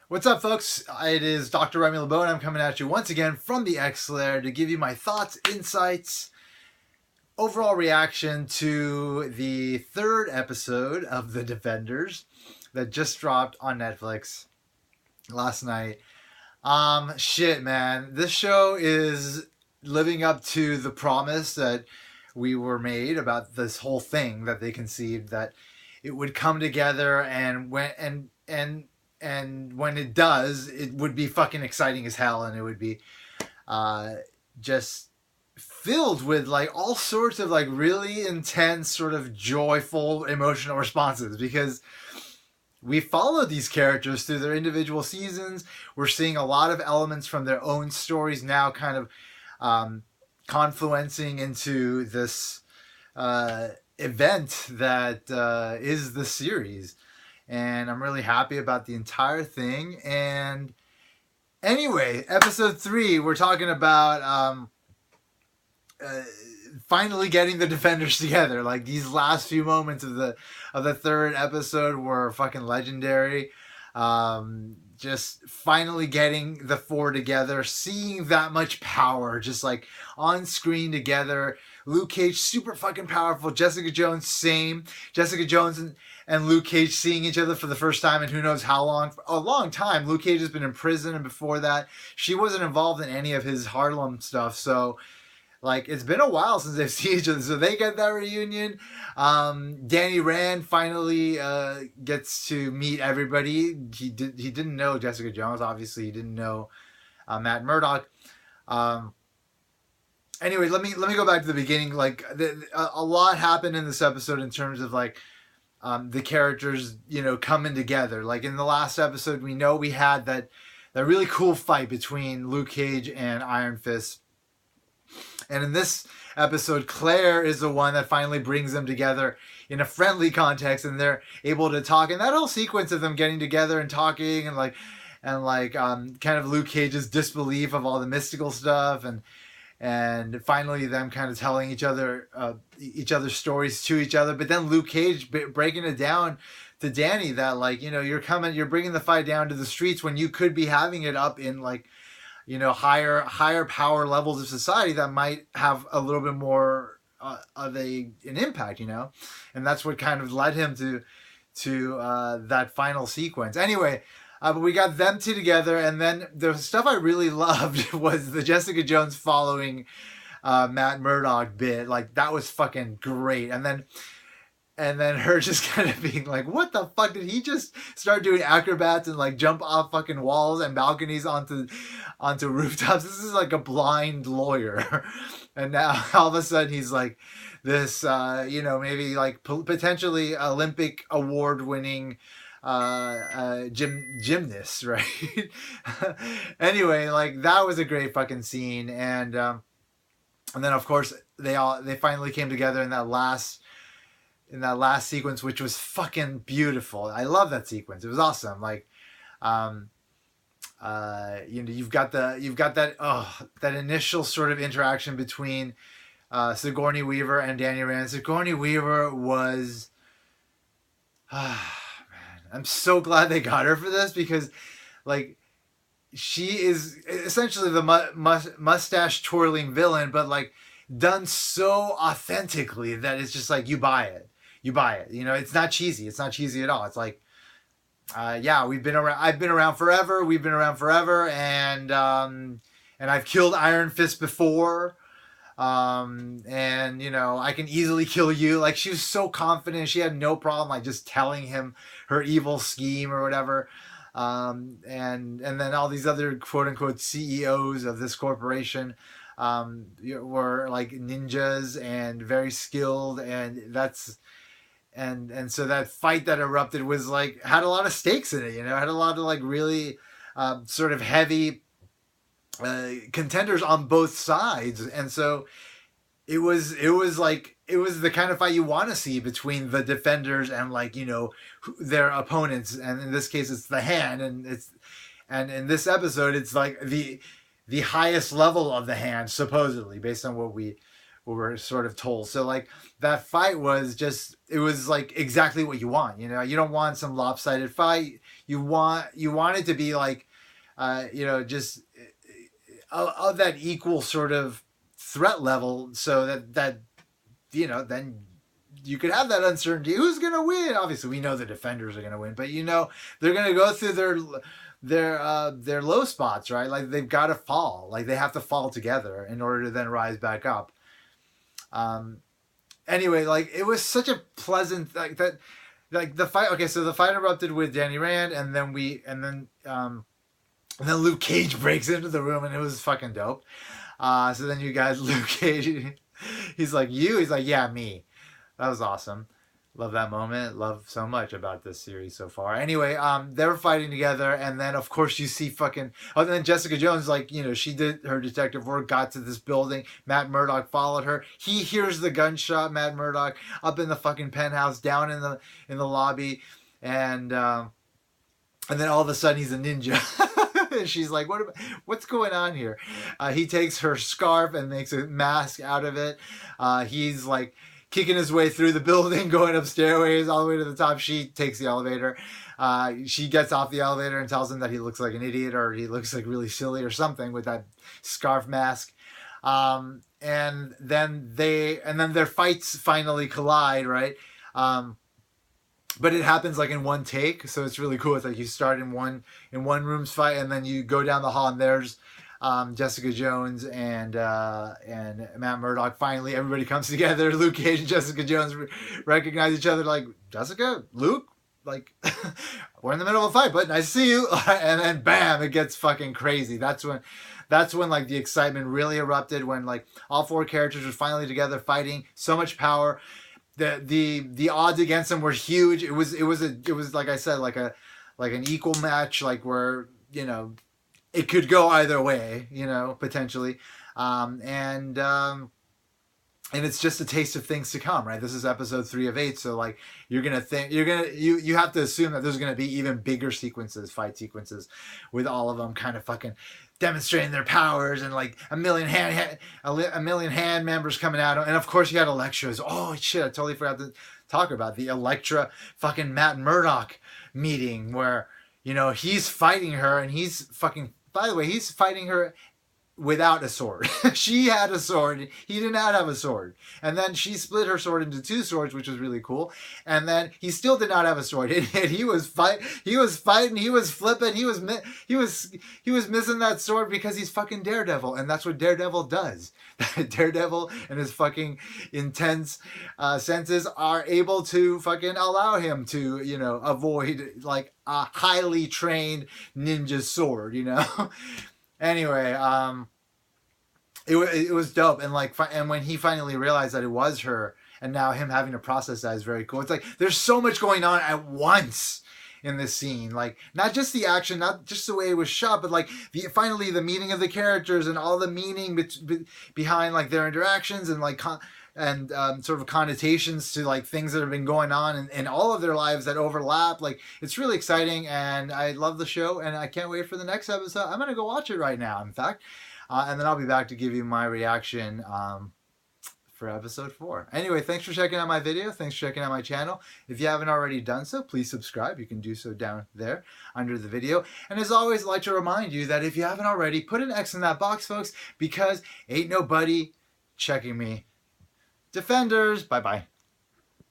What's up, folks? It is Dr. Remy LeBeau, and I'm coming at you once again from the X Lair to give you my thoughts, insights, overall reaction to the third episode of The Defenders that just dropped on Netflix last night. Shit, man. This show is living up to the promise that we were made about this whole thing that they conceived, that it would come together, and when it does, it would be fucking exciting as hell, and it would be uh, just filled with like all sorts of like really intense, sort of joyful emotional responses, because we followed these characters through their individual seasons. We're seeing a lot of elements from their own stories now, kind of confluencing into this event that is the series. And I'm really happy about the entire thing. And anyway, episode 3, we're talking about finally getting the Defenders together. Like, these last few moments of the third episode were fucking legendary. Just finally getting the four together, seeing that much power just like on screen together. Luke Cage, super fucking powerful. Jessica Jones, same. Jessica Jones and Luke Cage seeing each other for the first time in who knows how long. A long time. Luke Cage has been in prison, and before that, she wasn't involved in any of his Harlem stuff. So, like, it's been a while since they've seen each other. So they get that reunion. Danny Rand finally gets to meet everybody. He didn't know Jessica Jones. Obviously, he didn't know Matt Murdock. Anyway, let me go back to the beginning. Like, a lot happened in this episode in terms of like the characters, coming together. Like, in the last episode, we know we had that really cool fight between Luke Cage and Iron Fist. And in this episode, Claire is the one that finally brings them together in a friendly context, and they're able to talk. And that whole sequence of them getting together and talking, and kind of Luke Cage's disbelief of all the mystical stuff, and finally them kind of telling each other's stories to each other. But then Luke Cage breaking it down to Danny that, like, you're bringing the fight down to the streets when you could be having it up in, like, higher power levels of society that might have a little bit more of an impact, and that's what kind of led him to that final sequence. Anyway, but we got them two together, and then the stuff I really loved was the Jessica Jones following Matt Murdock bit. Like, that was fucking great. And then her just kind of being like, what the fuck, did he just start doing acrobats and like jump off fucking walls and balconies onto rooftops? This is like a blind lawyer. And now all of a sudden he's like this, maybe like potentially Olympic award winning gymnast, right? Anyway, like, that was a great fucking scene. And then of course they finally came together in that last sequence, which was fucking beautiful. I love that sequence. It was awesome. Like, you've got that initial sort of interaction between Sigourney Weaver and Danny Rand. Sigourney Weaver was, man, I'm so glad they got her for this, because, like, she is essentially the mustache twirling villain, but like done so authentically that it's just like you buy it. It's not cheesy. It's not cheesy at all. It's like, we've been around. I've been around forever. We've been around forever, and I've killed Iron Fist before, and I can easily kill you. Like, she was so confident. She had no problem like just telling him her evil scheme or whatever. And then all these other quote unquote CEOs of this corporation were like ninjas and very skilled, and so that fight that erupted was like, had a lot of stakes in it, had a lot of like really sort of heavy contenders on both sides. And so it was the kind of fight you want to see between the Defenders and, like, their opponents. And in this case, it's the Hand, and in this episode, it's like the highest level of the Hand, supposedly, based on what we're sort of told. So like that fight was just, it was like exactly what you want. You know, you don't want some lopsided fight. You want it to be like, just of that equal sort of threat level, so that then you could have that uncertainty. Who's gonna win? Obviously, we know the defenders are gonna win, but they're gonna go through their low spots, right? Like they've got to fall. Like they have to fall together in order to then rise back up. Anyway, like it was such a pleasant the fight. Okay, so the fight erupted with Danny Rand, and then Luke Cage breaks into the room, and it was fucking dope. So then you guys, Luke Cage, he's like, you? He's like, yeah, me. That was awesome. Love that moment. Love so much about this series so far. Anyway, they were fighting together, and then of course you see fucking. Oh, and then Jessica Jones, like, she did her detective work, got to this building. Matt Murdock followed her. He hears the gunshot. Matt Murdock up in the fucking penthouse, down in the lobby, and then all of a sudden he's a ninja. And she's like, what's going on here? He takes her scarf and makes a mask out of it. He's like kicking his way through the building, going up stairways all the way to the top. She takes the elevator. She gets off the elevator and tells him that he looks like an idiot, or he looks like really silly or something with that scarf mask. And then their fights finally collide, right? But it happens like in one take, so it's really cool. It's like you start in one room's fight, and then you go down the hall, and there's Jessica Jones and Matt Murdock. Finally, everybody comes together. Luke Cage and Jessica Jones recognize each other, like, Jessica, Luke, like, we're in the middle of a fight, but nice to see you. And then bam, it gets fucking crazy. That's when like the excitement really erupted, when like all four characters were finally together fighting. So much power. The odds against them were huge. It was like I said, like an equal match, like where it could go either way, potentially, and it's just a taste of things to come, right? This is episode 3 of 8, so like you have to assume that there's gonna be even bigger fight sequences, with all of them kind of fucking demonstrating their powers, and like a million hand members coming out, and of course you had Elektra's. Oh shit, I totally forgot to talk about the Elektra fucking Matt Murdock meeting, where he's fighting her, and he's fucking, by the way, he's fighting her without a sword. She had a sword. He did not have a sword. And then she split her sword into 2 swords, which was really cool. And then he still did not have a sword. And he was fighting, he was flipping, he was missing that sword because he's fucking Daredevil. And that's what Daredevil does. Daredevil and his fucking intense senses are able to fucking allow him to, avoid like a highly trained ninja sword, Anyway, it was dope, and when he finally realized that it was her, and now him having to process that is very cool. It's like there's so much going on at once in this scene, like not just the action, not just the way it was shot, but like finally the meeting of the characters and all the meaning behind like their interactions, and like sort of connotations to like things that have been going on in all of their lives that overlap. Like it's really exciting, and I love the show, and I can't wait for the next episode. I'm gonna go watch it right now, in fact, and then I'll be back to give you my reaction for episode 4. Anyway, thanks for checking out my video. Thanks for checking out my channel. If you haven't already done so, please subscribe. You can do so down there under the video. And as always, I'd like to remind you that if you haven't already, put an X in that box, folks, because ain't nobody checking me. Defenders, bye-bye.